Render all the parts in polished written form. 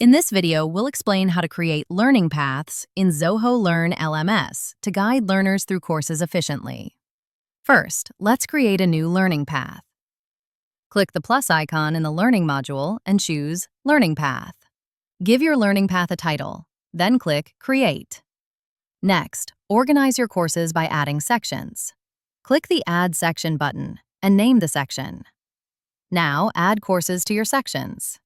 In this video, we'll explain how to create learning paths in Zoho Learn LMS to guide learners through courses efficiently. First, let's create a new learning path. Click the plus icon in the Learning module and choose Learning Path. Give your learning path a title, then click Create. Next, organize your courses by adding sections. Click the Add Section button and name the section. Now, add courses to your sections.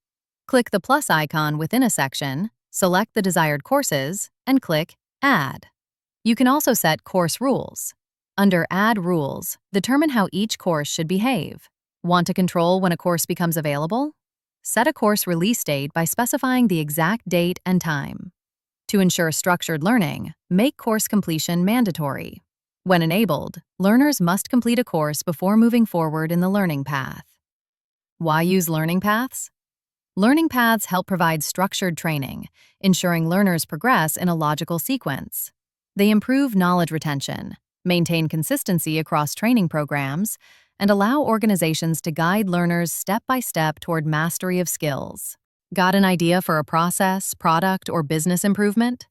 Click the plus icon within a section, select the desired courses, and click Add. You can also set course rules. Under Add Rules, determine how each course should behave. Want to control when a course becomes available? Set a course release date by specifying the exact date and time. To ensure structured learning, make course completion mandatory. When enabled, learners must complete a course before moving forward in the learning path. Why use learning paths? Learning paths help provide structured training, ensuring learners progress in a logical sequence. They improve knowledge retention, maintain consistency across training programs, and allow organizations to guide learners step by step toward mastery of skills. Got an idea for a process, product, or business improvement?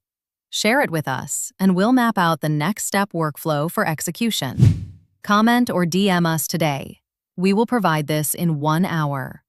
Share it with us, and we'll map out the next step workflow for execution. Comment or DM us today. We will provide this in 1 hour.